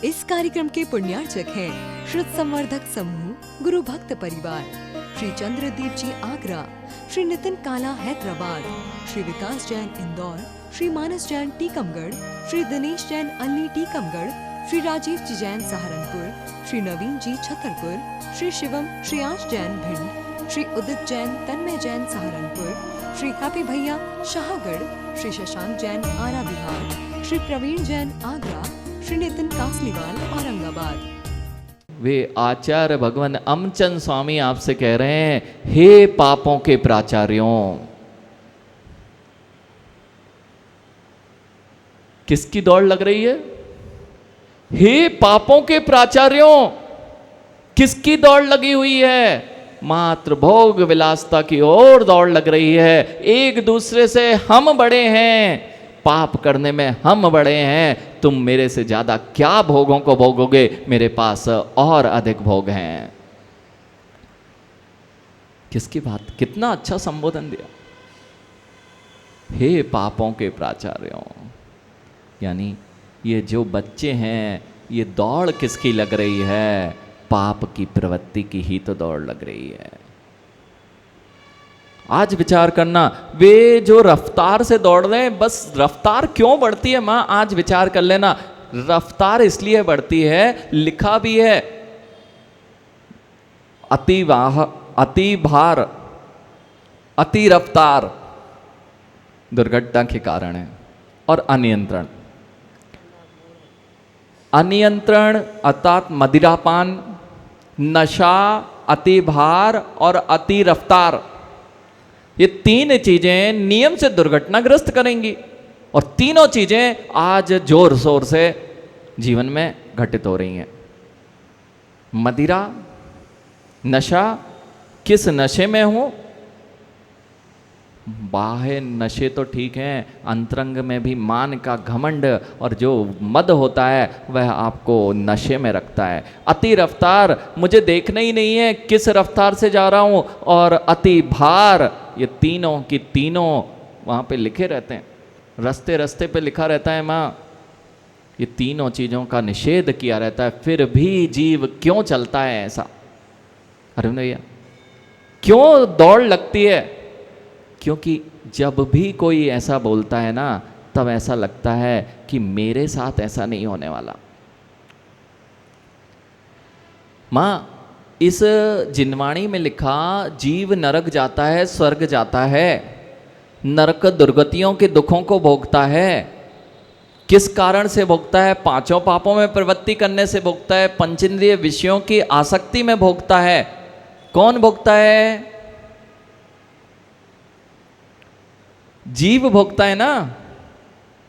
इस कार्यक्रम के पुण्यार्चक हैं श्रुत संवर्धक समूह गुरु भक्त परिवार, श्री चंद्रदीप जी आगरा, श्री नितिन काला हैदराबाद, श्री विकास जैन इंदौर, श्री मानस जैन टीकमगढ़, श्री दिनेश जैन अल्ली टीकमगढ़, श्री राजीव जी जैन सहारनपुर, श्री नवीन जी छतरपुर, श्री शिवम श्रेयांश जैन भिंड, श्री उदित जैन तन्मय जैन सहारनपुर, श्री हैप्पी भैया शाहगढ़, श्री शशांक जैन आरा बिहार, श्री प्रवीण जैन आगरा, श्री नितिन कासलीवाल औरंगाबाद। वे आचार्य भगवान अमचंद स्वामी आपसे कह रहे हैं, हे पापों के प्राचार्यों। किसकी दौड़ लग रही है? हे पापों के प्राचार्यों, किसकी दौड़ लगी हुई है? मात्र भोग विलासता की ओर दौड़ लग रही है। एक दूसरे से हम बड़े हैं, पाप करने में हम बड़े हैं। तुम मेरे से ज्यादा क्या भोगों को भोगोगे? मेरे पास और अधिक भोग हैं। किसकी बात? कितना अच्छा संबोधन दिया, हे पापों के प्राचार्यों। यानी ये जो बच्चे हैं, ये दौड़ किसकी लग रही है? पाप की प्रवृत्ति की ही तो दौड़ लग रही है। आज विचार करना, वे जो रफ्तार से दौड़ रहे हैं, बस रफ्तार क्यों बढ़ती है मां? आज विचार कर लेना। रफ्तार इसलिए बढ़ती है, लिखा भी है, अति भार, अति रफ्तार दुर्घटना के कारण है। और अनियंत्रण, अनियंत्रण अर्थात मदिरापान, नशा, अति भार और अति रफ्तार, ये तीन चीजें नियम से दुर्घटनाग्रस्त करेंगी। और तीनों चीजें आज जोर शोर से जीवन में घटित हो रही हैं। मदिरा, नशा, किस नशे में हूं? बाह्य नशे तो ठीक हैं, अंतरंग में भी मान का घमंड और जो मद होता है वह आपको नशे में रखता है। अति रफ्तार, मुझे देखना ही नहीं है किस रफ्तार से जा रहा हूं। और अति भार, ये तीनों की तीनों वहां पे लिखे रहते हैं, रास्ते रास्ते पे लिखा रहता है माँ, ये तीनों चीजों का निषेध किया रहता है। फिर भी जीव क्यों चलता है ऐसा? अरे भैया, क्यों दौड़ लगती है? क्योंकि जब भी कोई ऐसा बोलता है ना, तब ऐसा लगता है कि मेरे साथ ऐसा नहीं होने वाला। मां, इस जिनवाणी में लिखा, जीव नरक जाता है, स्वर्ग जाता है, नरक दुर्गतियों के दुखों को भोगता है। किस कारण से भोगता है? पांचों पापों में प्रवृत्ति करने से भोगता है, पंचेंद्रिय विषयों की आसक्ति में भोगता है। कौन भोगता है? जीव भोगता है ना।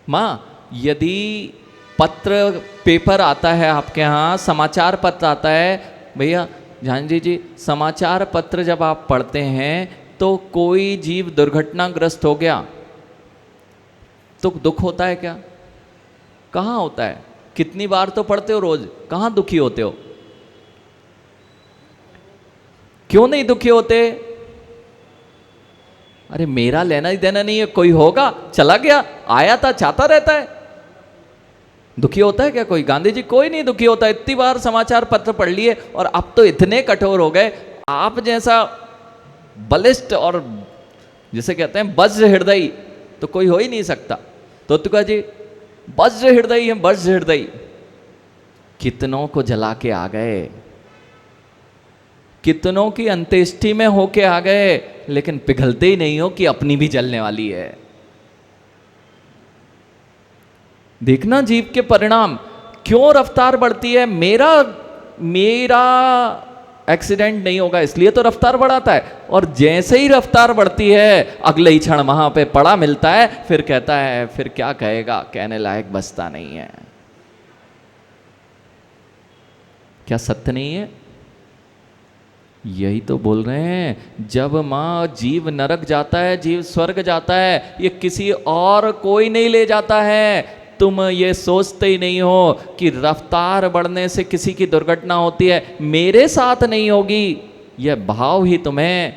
मां, यदि पत्र पेपर आता है आपके यहाँ, समाचार पत्र आता है, भैया जानजी जी, समाचार पत्र जब आप पढ़ते हैं तो कोई जीव दुर्घटनाग्रस्त हो गया तो दुख होता है क्या? कहाँ होता है? कितनी बार तो पढ़ते हो रोज, कहाँ दुखी होते हो? क्यों नहीं दुखी होते? अरे मेरा लेना ही देना नहीं है, कोई होगा, चला गया, आया था, चाहता रहता है। दुखी होता है क्या कोई? गांधी जी, कोई नहीं दुखी होता। इतनी बार समाचार पत्र पढ़ लिए और अब तो इतने कठोर हो गए। आप जैसा बलिष्ठ और जिसे कहते हैं वज्र हृदय तो कोई हो ही नहीं सकता। तो तुका जी वज्र हृदय है, वज्र हृदय। कितनों को जला के आ गए, कितनों की अंत्येष्टि में होके आ गए, लेकिन पिघलते ही नहीं हो कि अपनी भी जलने वाली है। देखना जीव के परिणाम, क्यों रफ्तार बढ़ती है? मेरा एक्सीडेंट नहीं होगा इसलिए तो रफ्तार बढ़ाता है। और जैसे ही रफ्तार बढ़ती है, अगले ही क्षण वहां पे पड़ा मिलता है, फिर कहता है, फिर क्या कहेगा, कहने लायक बचता नहीं है। क्या सत्य नहीं है? यही तो बोल रहे हैं, जब मां जीव नरक जाता है, जीव स्वर्ग जाता है, ये किसी और कोई नहीं ले जाता है। तुम ये सोचते ही नहीं हो कि रफ्तार बढ़ने से किसी की दुर्घटना होती है, मेरे साथ नहीं होगी। यह भाव ही तुम्हें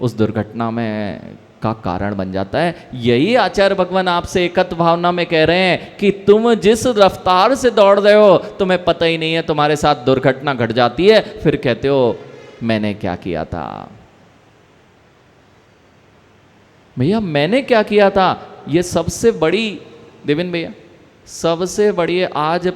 उस दुर्घटना में का कारण बन जाता है। यही आचार्य भगवान आपसे एकत्व भावना में कह रहे हैं कि तुम जिस रफ्तार से दौड़ रहे हो तुम्हें पता ही नहीं है, तुम्हारे साथ दुर्घटना घट जाती है, फिर कहते हो मैंने क्या किया था। भैया मैंने क्या किया था, ये सबसे बड़ी, देवेंद्र भैया सबसे बड़ी आज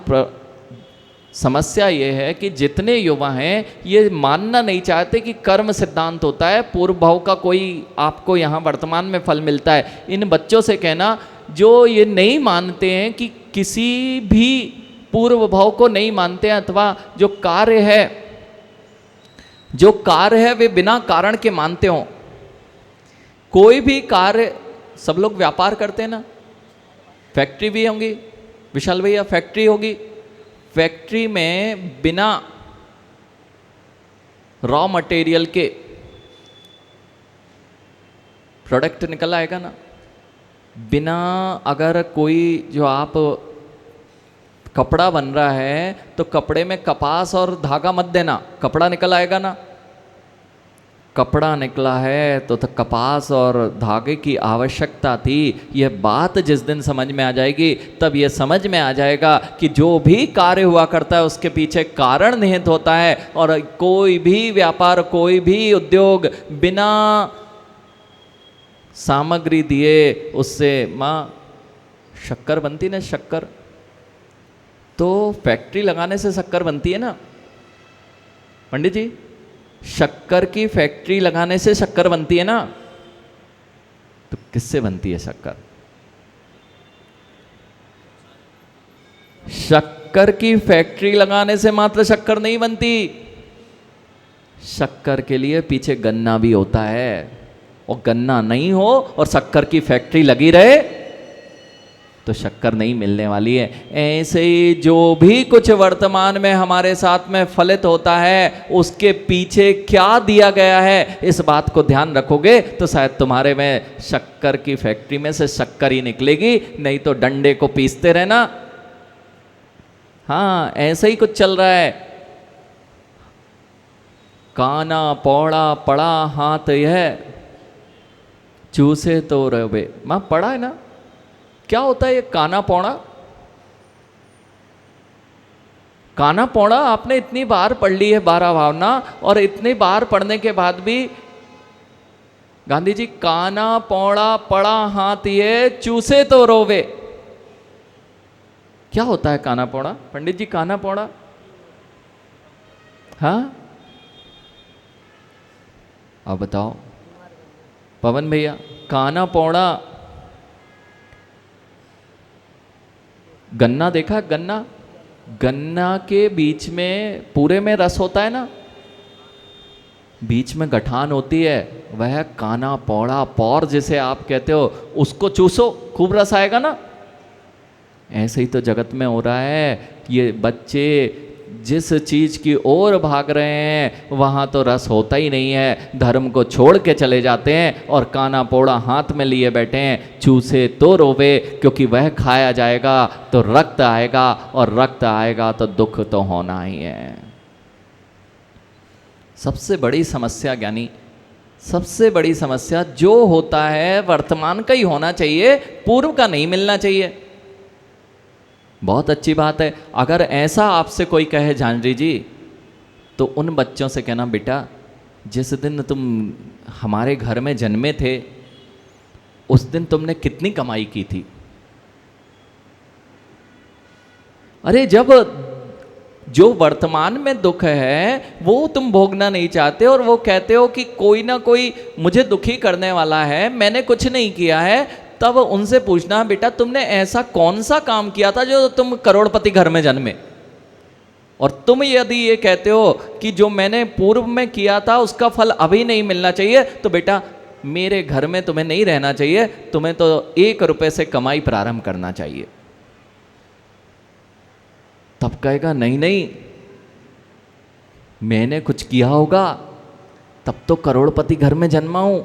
समस्या ये है कि जितने युवा हैं ये मानना नहीं चाहते कि कर्म सिद्धांत होता है, पूर्व भाव का कोई आपको यहाँ वर्तमान में फल मिलता है। इन बच्चों से कहना जो ये नहीं मानते हैं कि किसी भी पूर्व भाव को नहीं मानते हैं, अथवा जो कार्य है वे बिना कारण के मानते हो। कोई भी कार्य, सब लोग व्यापार करते हैं ना, फैक्ट्री भी होंगी विशाल भैया, फैक्ट्री होगी, फैक्ट्री में बिना रॉ मटेरियल के प्रोडक्ट निकल आएगा ना। बिना, अगर कोई जो आप कपड़ा बन रहा है तो कपड़े में कपास और धागा मत देना, कपड़ा निकल आएगा ना। कपड़ा निकला है तो कपास और धागे की आवश्यकता थी। यह बात जिस दिन समझ में आ जाएगी तब यह समझ में आ जाएगा कि जो भी कार्य हुआ करता है उसके पीछे कारण निहित होता है। और कोई भी व्यापार, कोई भी उद्योग बिना सामग्री दिए उससे माँ शक्कर बनती ना, शक्कर तो फैक्ट्री लगाने से शक्कर बनती है ना पंडित जी, शक्कर की फैक्ट्री लगाने से शक्कर बनती है ना। तो किससे बनती है शक्कर? शक्कर की फैक्ट्री लगाने से मात्र शक्कर नहीं बनती, शक्कर के लिए पीछे गन्ना भी होता है। और गन्ना नहीं हो और शक्कर की फैक्ट्री लगी रहे तो शक्कर नहीं मिलने वाली है। ऐसे ही जो भी कुछ वर्तमान में हमारे साथ में फलित होता है उसके पीछे क्या दिया गया है, इस बात को ध्यान रखोगे तो शायद तुम्हारे में शक्कर की फैक्ट्री में से शक्कर ही निकलेगी, नहीं तो डंडे को पीसते रहना। हाँ ऐसे ही कुछ चल रहा है। काना पौड़ा पड़ा हाथ यह चूसे तो रहे, मां पड़ा है ना। क्या होता है ये काना पौड़ा? काना पौड़ा आपने इतनी बार पढ़ ली है 12 भावना, और इतनी बार पढ़ने के बाद भी गांधी जी काना पौड़ा पड़ा हाथ ये चूसे तो रोवे। क्या होता है काना पौड़ा पंडित जी? काना पौड़ा, हाँ अब बताओ पवन भैया, काना पौड़ा, गन्ना देखा? गन्ना, गन्ना के बीच में पूरे में रस होता है ना, बीच में गठान होती है, वह काना पौड़ा, पौर जिसे आप कहते हो, उसको चूसो खूब रस आएगा ना। ऐसे ही तो जगत में हो रहा है। ये बच्चे जिस चीज की ओर भाग रहे हैं वहां तो रस होता ही नहीं है, धर्म को छोड़ के चले जाते हैं और काना पौड़ा हाथ में लिए बैठे हैं। चूसे तो रोवे, क्योंकि वह खाया जाएगा तो रक्त आएगा, और रक्त आएगा तो दुख तो होना ही है। सबसे बड़ी समस्या ज्ञानी, सबसे बड़ी समस्या जो होता है वर्तमान का ही होना चाहिए, पूर्व का नहीं मिलना चाहिए। बहुत अच्छी बात है। अगर ऐसा आपसे कोई कहे झांझरी जी, तो उन बच्चों से कहना बेटा जिस दिन तुम हमारे घर में जन्मे थे उस दिन तुमने कितनी कमाई की थी। अरे जब जो वर्तमान में दुख है वो तुम भोगना नहीं चाहते और वो कहते हो कि कोई ना कोई मुझे दुखी करने वाला है, मैंने कुछ नहीं किया है, तब उनसे पूछना बेटा तुमने ऐसा कौन सा काम किया था जो तुम करोड़पति घर में जन्मे। और तुम यदि ये कहते हो कि जो मैंने पूर्व में किया था उसका फल अभी नहीं मिलना चाहिए, तो बेटा मेरे घर में तुम्हें नहीं रहना चाहिए, तुम्हें तो 1 रुपए से कमाई प्रारंभ करना चाहिए। तब कहेगा नहीं नहीं मैंने कुछ किया होगा तब तो करोड़पति घर में जन्मा हूं।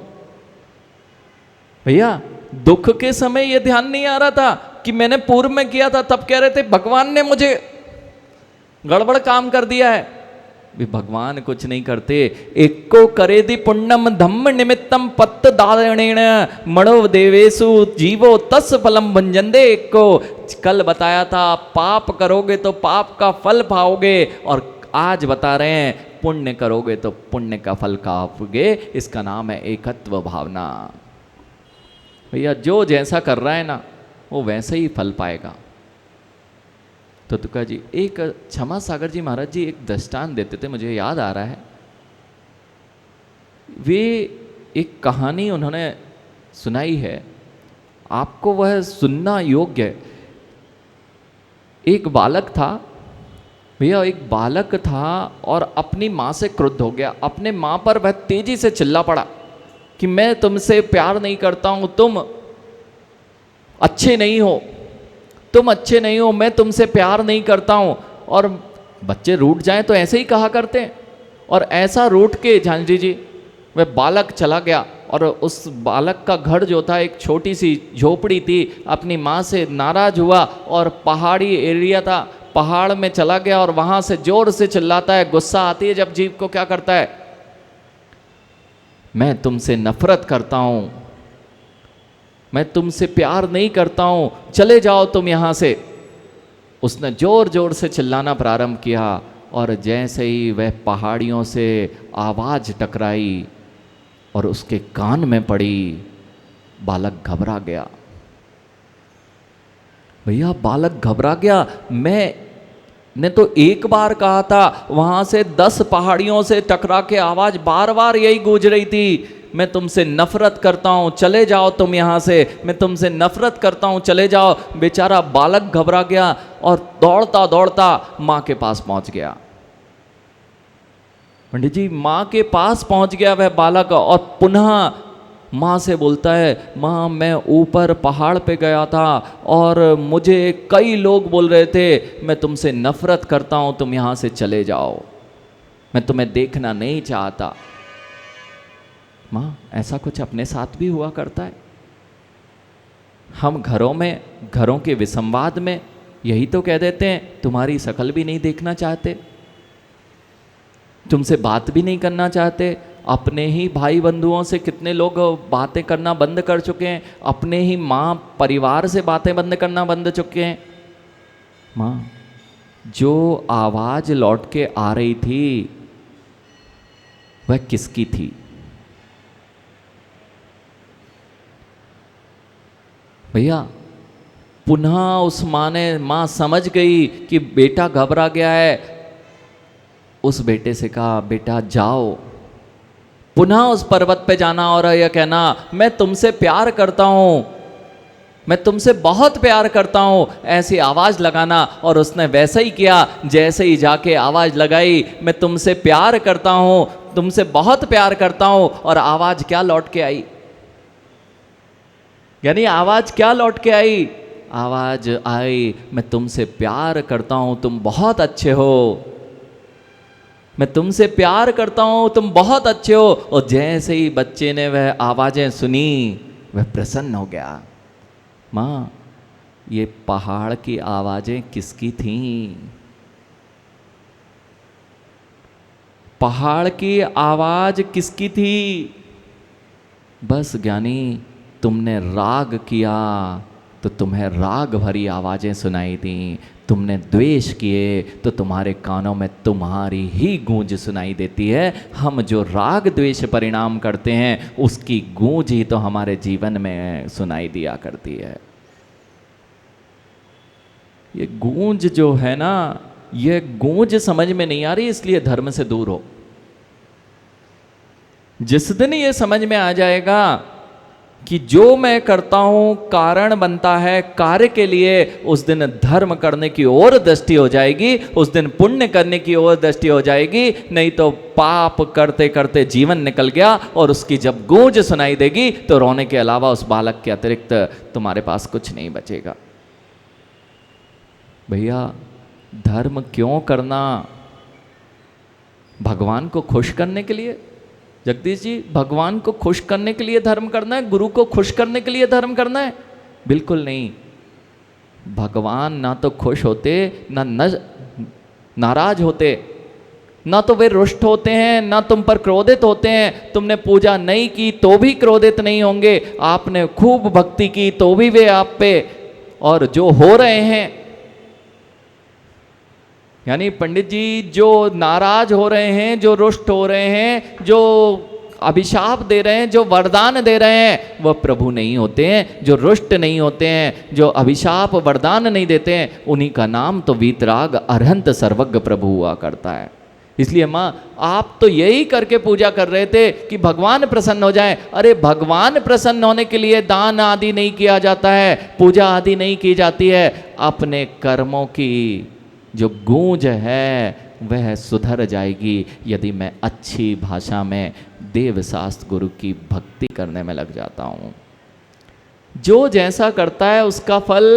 भैया दुख के समय यह ध्यान नहीं आ रहा था कि मैंने पूर्व में किया था, तब कह रहे थे भगवान ने मुझे गड़बड़ काम कर दिया है। भी भगवान कुछ नहीं करते। एको करेदि पुण्यम धम्म निमित्तम पत्त दारणेण मणो देवेशु जीवो तस् फलम भंजंदे। एको कल बताया था, पाप करोगे तो पाप का फल पाओगे, और आज बता रहे हैं पुण्य करोगे तो पुण्य का फल पाओगे। इसका नाम है एकत्व भावना। भैया जो जैसा कर रहा है ना, वो वैसे ही फल पाएगा। तो तुका जी एक क्षमा सागर जी महाराज जी एक दृष्टांत देते थे, मुझे याद आ रहा है। वे एक कहानी उन्होंने सुनाई है, आपको वह सुनना योग्य है। एक बालक था भैया, एक बालक था और अपनी माँ से क्रुद्ध हो गया। अपने माँ पर वह तेजी से चिल्ला पड़ा कि मैं तुमसे प्यार नहीं करता हूँ, तुम अच्छे नहीं हो, तुम अच्छे नहीं हो, मैं तुमसे प्यार नहीं करता हूँ। और बच्चे रूठ जाएं तो ऐसे ही कहा करते हैं। और ऐसा रूठ के झांझी जी वह बालक चला गया, और उस बालक का घर जो था एक छोटी सी झोपड़ी थी, अपनी माँ से नाराज हुआ और पहाड़ी एरिया था, पहाड़ में चला गया और वहाँ से जोर से चिल्लाता है। गुस्सा आती है जब जीव को, क्या करता है, मैं तुमसे नफरत करता हूँ, मैं तुमसे प्यार नहीं करता हूं, चले जाओ तुम यहां से। उसने जोर जोर से चिल्लाना प्रारंभ किया, और जैसे ही वह पहाड़ियों से आवाज टकराई और उसके कान में पड़ी, बालक घबरा गया। भैया बालक घबरा गया। मैंने तो एक बार कहा था, वहां से 10 पहाड़ियों से टकरा के आवाज बार बार यही गूंज रही थी, मैं तुमसे नफरत करता हूं, चले जाओ तुम यहां से, मैं तुमसे नफरत करता हूं, चले जाओ। बेचारा बालक घबरा गया और दौड़ता दौड़ता मां के पास पहुंच गया। पंडित जी मां के पास पहुंच गया वह बालक, और पुनः मां से बोलता है, मां मैं ऊपर पहाड़ पे गया था और मुझे कई लोग बोल रहे थे मैं तुमसे नफरत करता हूं, तुम यहां से चले जाओ, मैं तुम्हें देखना नहीं चाहता। मां ऐसा कुछ अपने साथ भी हुआ करता है। हम घरों में, घरों के विसंवाद में यही तो कह देते हैं, तुम्हारी शकल भी नहीं देखना चाहते, तुमसे बात भी नहीं करना चाहते। अपने ही भाई बंधुओं से कितने लोग बातें करना बंद कर चुके हैं, अपने ही माँ परिवार से बातें बंद करना बंद चुके हैं। माँ जो आवाज लौट के आ रही थी वह किसकी थी? भैया पुनः उस माँ समझ गई कि बेटा घबरा गया है। उस बेटे से कहा, बेटा जाओ, पुनः उस पर्वत पे जाना और यह कहना, मैं तुमसे प्यार करता हूं, मैं तुमसे बहुत प्यार करता हूं, ऐसी आवाज लगाना। और उसने वैसा ही किया, जैसे ही जाके आवाज लगाई, मैं तुमसे प्यार करता हूं, तुमसे बहुत प्यार करता हूं। और आवाज क्या लौट के आई? यानी आवाज क्या लौट के आई? आवाज आई, मैं तुमसे प्यार करता हूं, तुम बहुत अच्छे हो, मैं तुमसे प्यार करता हूं, तुम बहुत अच्छे हो। और जैसे ही बच्चे ने वह आवाजें सुनी, वह प्रसन्न हो गया। मां ये पहाड़ की आवाजें किसकी थीं? पहाड़ की आवाज किसकी थी? बस ज्ञानी तुमने राग किया तो तुम्हें राग भरी आवाजें सुनाई दी, तुमने द्वेष किए तो तुम्हारे कानों में तुम्हारी ही गूंज सुनाई देती है। हम जो राग द्वेष परिणाम करते हैं उसकी गूंज ही तो हमारे जीवन में सुनाई दिया करती है। ये गूंज जो है ना, ये गूंज समझ में नहीं आ रही, इसलिए धर्म से दूर हो। जिस दिन ये समझ में आ जाएगा कि जो मैं करता हूं कारण बनता है कार्य के लिए, उस दिन धर्म करने की ओर दृष्टि हो जाएगी, उस दिन पुण्य करने की ओर दृष्टि हो जाएगी। नहीं तो पाप करते करते जीवन निकल गया, और उसकी जब गूंज सुनाई देगी तो रोने के अलावा उस बालक के अतिरिक्त तुम्हारे पास कुछ नहीं बचेगा। भैया धर्म क्यों करना? भगवान को खुश करने के लिए? जगदीश जी भगवान को खुश करने के लिए धर्म करना है? गुरु को खुश करने के लिए धर्म करना है? बिल्कुल नहीं। भगवान ना तो खुश होते ना नाराज होते, ना तो वे रुष्ट होते हैं, ना तुम पर क्रोधित होते हैं। तुमने पूजा नहीं की तो भी क्रोधित नहीं होंगे, आपने खूब भक्ति की तो भी वे आप पे, और जो हो रहे हैं, यानी पंडित जी जो नाराज हो रहे हैं, जो रुष्ट हो रहे हैं, जो अभिशाप दे रहे हैं, जो वरदान दे रहे हैं, वह प्रभु नहीं होते हैं। जो रुष्ट नहीं होते हैं, जो अभिशाप वरदान नहीं देते हैं, उन्हीं का नाम तो वीतराग अरहंत सर्वज्ञ प्रभु हुआ करता है। इसलिए माँ, आप तो यही करके पूजा कर रहे थे कि भगवान प्रसन्न हो जाए। अरे भगवान प्रसन्न होने के लिए दान आदि नहीं किया जाता है, पूजा आदि नहीं की जाती है। अपने कर्मों की जो गूंज है वह सुधर जाएगी यदि मैं अच्छी भाषा में देव शास्त्र गुरु की भक्ति करने में लग जाता हूं। जो जैसा करता है उसका फल,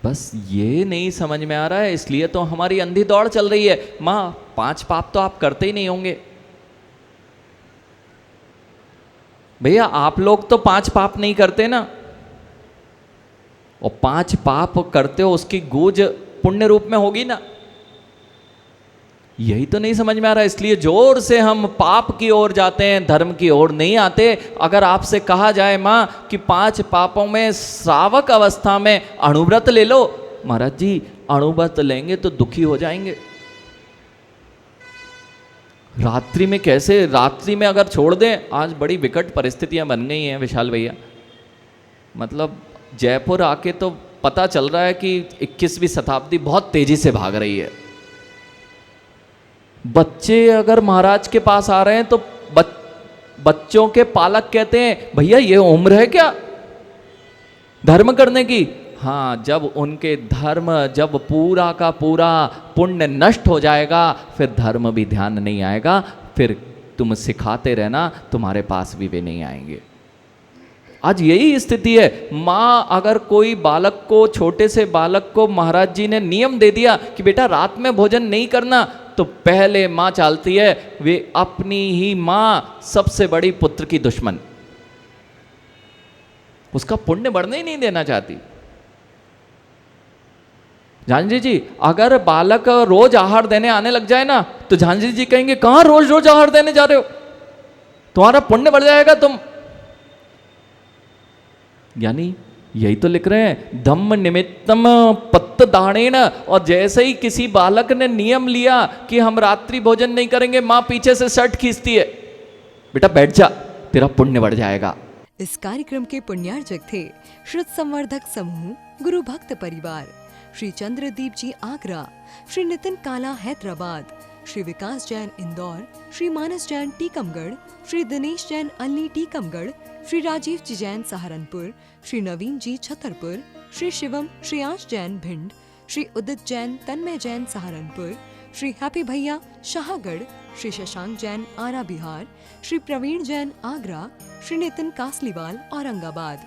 बस ये नहीं समझ में आ रहा है, इसलिए तो हमारी अंधी दौड़ चल रही है। मां, 5 पाप तो आप करते ही नहीं होंगे भैया, आप लोग तो 5 पाप नहीं करते ना, और 5 पाप करते हो उसकी गूंज पुण्य रूप में होगी ना, यही तो नहीं समझ में आ रहा है। इसलिए जोर से हम पाप की ओर जाते हैं, धर्म की ओर नहीं आते। अगर आपसे कहा जाए मां कि 5 पापों में श्रावक अवस्था में अणुव्रत ले लो, महाराज जी अणुव्रत लेंगे तो दुखी हो जाएंगे। रात्रि में कैसे, रात्रि में अगर छोड़ दें, आज बड़ी विकट परिस्थितियां बन गई हैं विशाल भैया। मतलब जयपुर आके तो पता चल रहा है कि 21वीं शताब्दी बहुत तेजी से भाग रही है। बच्चे अगर महाराज के पास आ रहे हैं तो बच्चों के पालक कहते हैं, भैया ये उम्र है क्या धर्म करने की? हाँ, जब उनके धर्म, जब पूरा का पूरा पुण्य नष्ट हो जाएगा, फिर धर्म भी ध्यान नहीं आएगा, फिर तुम सिखाते रहना, तुम्हारे पास भी वे नहीं आएंगे। आज यही स्थिति है। माँ अगर कोई बालक को, छोटे से बालक को महाराज जी ने नियम दे दिया कि बेटा रात में भोजन नहीं करना, तो पहले माँ चालती है, वे अपनी ही माँ सबसे बड़ी पुत्र की दुश्मन, उसका पुण्य बढ़ने ही नहीं देना चाहती। झांझी जी अगर बालक रोज आहार देने आने लग जाए ना, तो झांझी जी कहेंगे कहां रोज रोज आहार देने जा रहे हो, तुम्हारा पुण्य बढ़ जाएगा तुम। यानी यही तो लिख रहे हैं, धम्म निमित्तम पत्त दाणेन। और जैसे ही किसी बालक ने नियम लिया कि हम रात्रि भोजन नहीं करेंगे, मां पीछे से शर्ट खींचती है, बेटा बैठ जा, तेरा पुण्य बढ़ जाएगा। इस कार्यक्रम के पुण्यार्जक थे श्रुत संवर्धक समूह गुरु भक्त परिवार, श्री चंद्रदीप जी आगरा, श्री नितिन काला हैदराबाद, श्री विकास जैन इंदौर, श्री मानस जैन टीकमगढ़, श्री दिनेश जैन अल्ली टीकमगढ़, श्री राजीव जी जैन सहारनपुर, श्री नवीन जी छतरपुर, श्री शिवम श्रेयांश जैन भिंड, श्री उदित जैन तन्मय जैन सहारनपुर, श्री हैप्पी भैया शाहगढ़, श्री शशांक जैन आरा बिहार, श्री प्रवीण जैन आगरा, श्री नितिन कासलीवाल औरंगाबाद।